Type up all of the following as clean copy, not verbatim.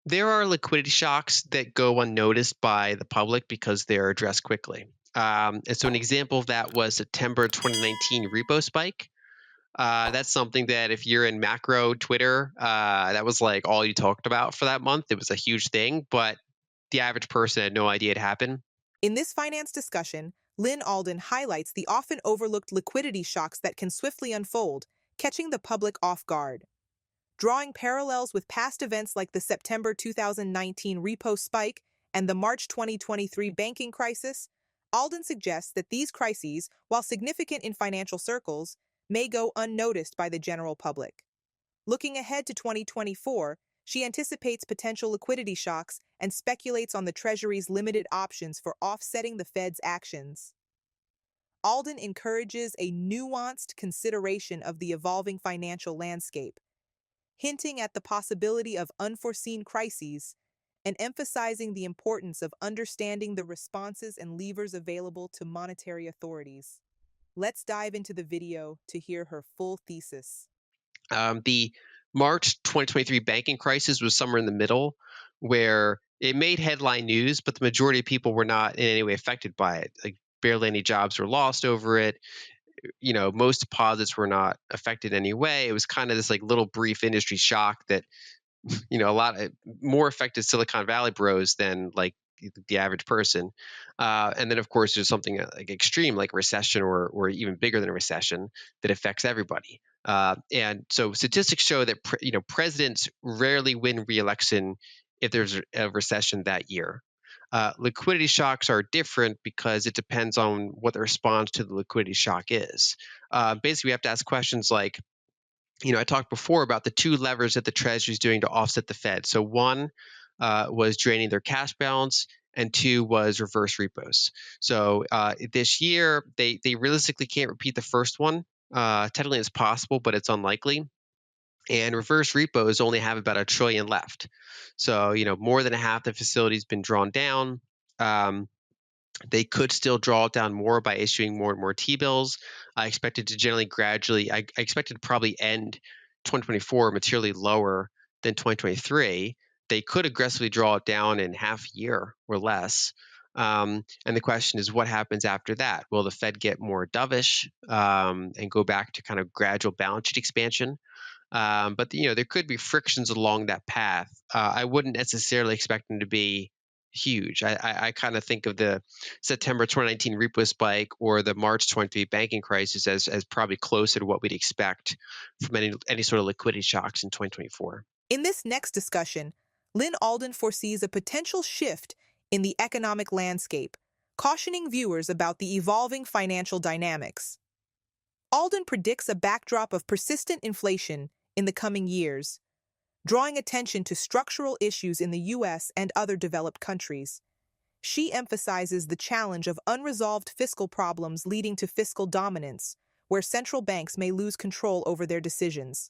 There are liquidity shocks that go unnoticed by the public because they're addressed quickly. And so an example of that was September 2019 repo spike. That's something that if you're in macro Twitter, that was like all you talked about for that month. It was a huge thing, but the average person had no idea it happened. In this finance discussion, Lyn Alden highlights the often overlooked liquidity shocks that can swiftly unfold, catching the public off guard. Drawing parallels with past events like the September 2019 repo spike and the March 2023 banking crisis, Alden suggests that these crises, while significant in financial circles, may go unnoticed by the general public. Looking ahead to 2024, she anticipates potential liquidity shocks and speculates on the Treasury's limited options for offsetting the Fed's actions. Alden encourages a nuanced consideration of the evolving financial landscape, hinting at the possibility of unforeseen crises and emphasizing the importance of understanding the responses and levers available to monetary authorities. Let's dive into the video to hear her full thesis. The March 2023 banking crisis was somewhere in the middle where it made headline news, but the majority of people were not in any way affected by it. Like barely any jobs were lost over it. Most deposits were not affected in any way. It was kind of this like little brief industry shock that, a lot of more affected Silicon Valley bros than like the average person. And then of course there's something like extreme like recession or even bigger than a recession that affects everybody. And so statistics show that presidents rarely win re-election if there's a recession that year. Liquidity shocks are different because it depends on what the response to the liquidity shock is. Basically, we have to ask questions like, I talked before about the two levers that the Treasury is doing to offset the Fed. So one was draining their cash balance, and two was reverse repos. So this year, they realistically can't repeat the first one. Technically, it's possible, but it's unlikely. And reverse repos only have about $1 trillion left. So more than half the facility's been drawn down. They could still draw it down more by issuing more and more T-bills. I expect it to generally gradually, I expect it to probably end 2024 materially lower than 2023. They could aggressively draw it down in half a year or less. And the question is, what happens after that? Will the Fed get more dovish and go back to kind of gradual balance sheet expansion? But there could be frictions along that path. I wouldn't necessarily expect them to be huge. I kind of think of the September 2019 repo spike or the March 23 banking crisis as probably closer to what we'd expect from any sort of liquidity shocks in 2024. In this next discussion, Lyn Alden foresees a potential shift in the economic landscape, cautioning viewers about the evolving financial dynamics. Alden predicts a backdrop of persistent inflation in the coming years, drawing attention to structural issues in the U.S. and other developed countries. She emphasizes the challenge of unresolved fiscal problems leading to fiscal dominance, where central banks may lose control over their decisions.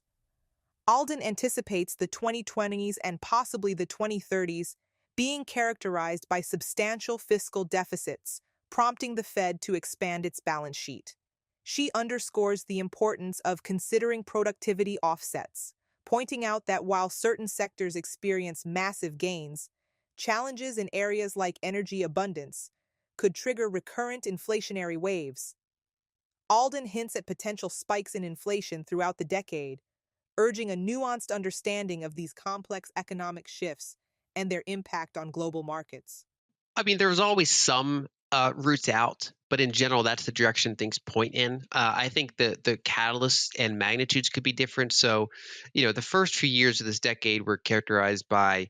Alden anticipates the 2020s and possibly the 2030s being characterized by substantial fiscal deficits, prompting the Fed to expand its balance sheet. She underscores the importance of considering productivity offsets, pointing out that while certain sectors experience massive gains, challenges in areas like energy abundance could trigger recurrent inflationary waves. Alden hints at potential spikes in inflation throughout the decade, urging a nuanced understanding of these complex economic shifts and their impact on global markets. I mean, there's always some routes out, but in general, that's the direction things point in. I think the catalysts and magnitudes could be different. So, the first few years of this decade were characterized by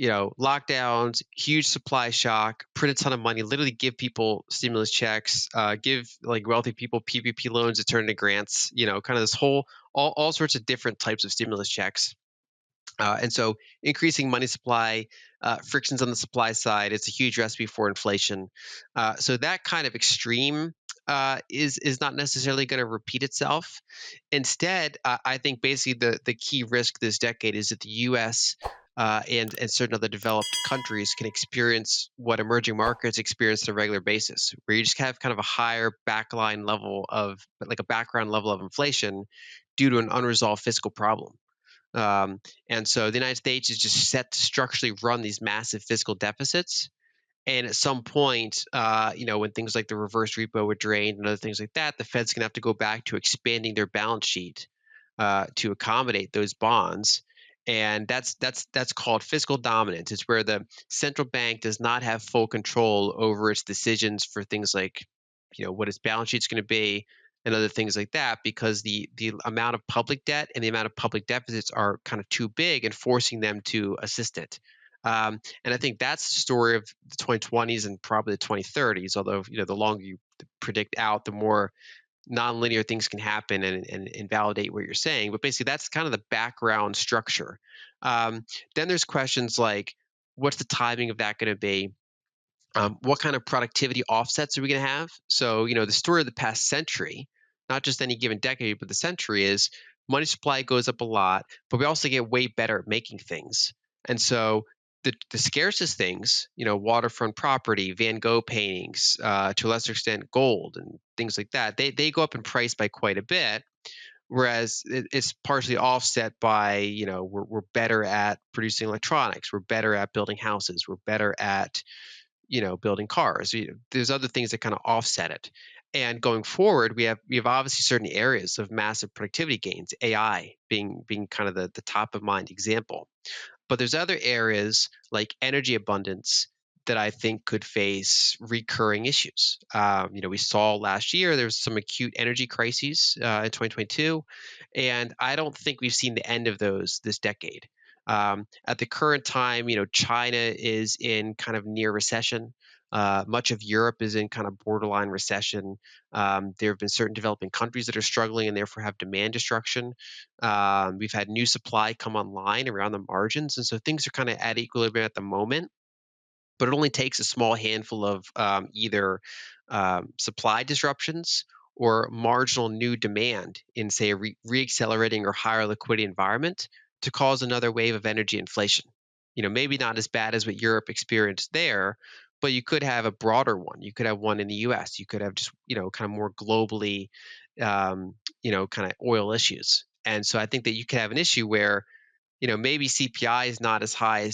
lockdowns, huge supply shock, print a ton of money, literally give people stimulus checks, give like wealthy people PPP loans that turn into grants, kind of this whole, all sorts of different types of stimulus checks. And so increasing money supply, frictions on the supply side, it's a huge recipe for inflation. So that kind of extreme is not necessarily going to repeat itself. Instead, I think basically the key risk this decade is that the U.S. And certain other developed countries can experience what emerging markets experience on a regular basis, where you just have kind of a higher backline level of like a background level of inflation due to an unresolved fiscal problem. And so the United States is just set to structurally run these massive fiscal deficits. And at some point, when things like the reverse repo were drained and other things like that, the Fed's going to have to go back to expanding their balance sheet to accommodate those bonds. And that's called fiscal dominance. It's where the central bank does not have full control over its decisions for things like, what its balance sheet's going to be and other things like that, because the amount of public debt and the amount of public deficits are kind of too big and forcing them to assist it. And I think that's the story of the 2020s and probably the 2030s. Although, the longer you predict out, the more nonlinear things can happen and invalidate what you're saying. But basically, that's kind of the background structure. Then there's questions like, what's the timing of that going to be? What kind of productivity offsets are we going to have? So, the story of the past century, not just any given decade, but the century is money supply goes up a lot, but we also get way better at making things. And so the scarcest things, waterfront property, Van Gogh paintings, to a lesser extent, gold and things like that, they go up in price by quite a bit. Whereas it's partially offset by, we're better at producing electronics, we're better at building houses, we're better at building cars. There's other things that kind of offset it. And going forward, we have obviously certain areas of massive productivity gains, AI being kind of the top of mind example. But there's other areas like energy abundance that I think could face recurring issues. We saw last year there was some acute energy crises in 2022, and I don't think we've seen the end of those this decade. At the current time, China is in kind of near recession. Much of Europe is in kind of borderline recession. There have been certain developing countries that are struggling and therefore have demand destruction. We've had new supply come online around the margins, and so things are kind of at equilibrium at the moment. But it only takes a small handful of either supply disruptions or marginal new demand in, say, a reaccelerating or higher liquidity environment to cause another wave of energy inflation. Maybe not as bad as what Europe experienced there, but you could have a broader one. You could have one in the U.S. You could have just, kind of more globally, kind of oil issues. And so I think that you could have an issue where, maybe CPI is not as high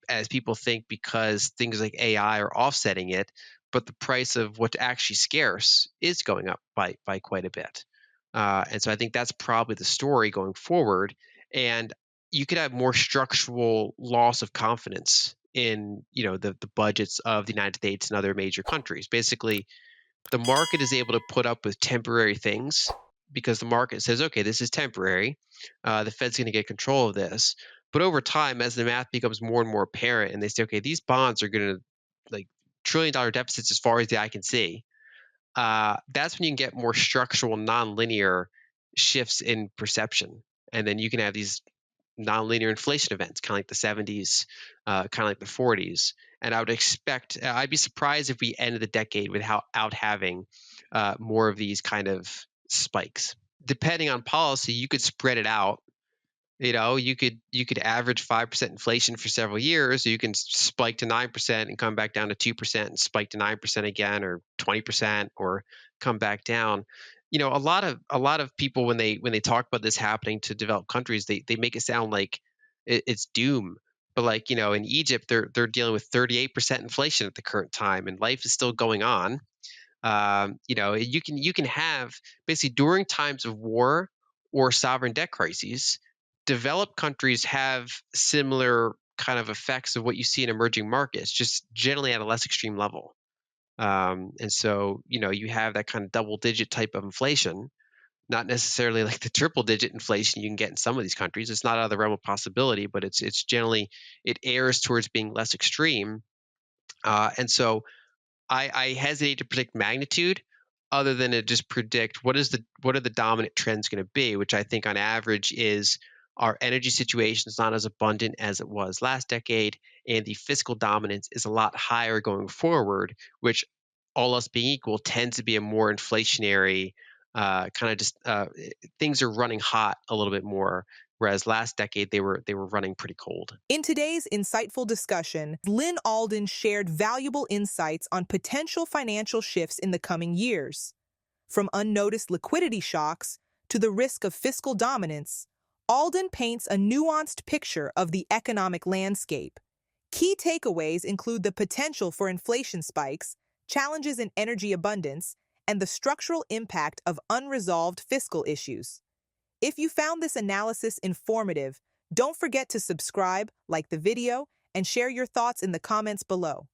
as people think because things like AI are offsetting it, but the price of what's actually scarce is going up by quite a bit. And so I think that's probably the story going forward. And you could have more structural loss of confidence in the budgets of the United States and other major countries. Basically, the market is able to put up with temporary things because the market says, okay, this is temporary. The Fed's going to get control of this. But over time, as the math becomes more and more apparent, and they say, okay, these bonds are going to like $1 trillion deficits as far as the eye can see, that's when you can get more structural, nonlinear shifts in perception. And then you can have these nonlinear inflation events, kind of like the 70s, kind of like the 40s. And I would expect, I'd be surprised if we ended the decade without having more of these kind of spikes. Depending on policy, you could spread it out. You could average 5% inflation for several years. Or you can spike to 9% and come back down to 2% and spike to 9% again, or 20%, or come back down. A lot of people when they talk about this happening to developed countries, they make it sound like it's doom. But like in Egypt, they're dealing with 38% inflation at the current time, and life is still going on. You can have basically during times of war or sovereign debt crises, developed countries have similar kind of effects of what you see in emerging markets, just generally at a less extreme level. And so, you have that kind of double digit type of inflation, not necessarily like the triple digit inflation you can get in some of these countries. It's not out of the realm of possibility, but it's generally, it errs towards being less extreme. And so I hesitate to predict magnitude other than to just predict what are the dominant trends going to be, which I think on average is our energy situation is not as abundant as it was last decade, and the fiscal dominance is a lot higher going forward, which all else being equal tends to be a more inflationary kind of just things are running hot a little bit more, whereas last decade they were running pretty cold. In today's insightful discussion, Lyn Alden shared valuable insights on potential financial shifts in the coming years. From unnoticed liquidity shocks to the risk of fiscal dominance, Alden paints a nuanced picture of the economic landscape. Key takeaways include the potential for inflation spikes, challenges in energy abundance, and the structural impact of unresolved fiscal issues. If you found this analysis informative, don't forget to subscribe, like the video, and share your thoughts in the comments below.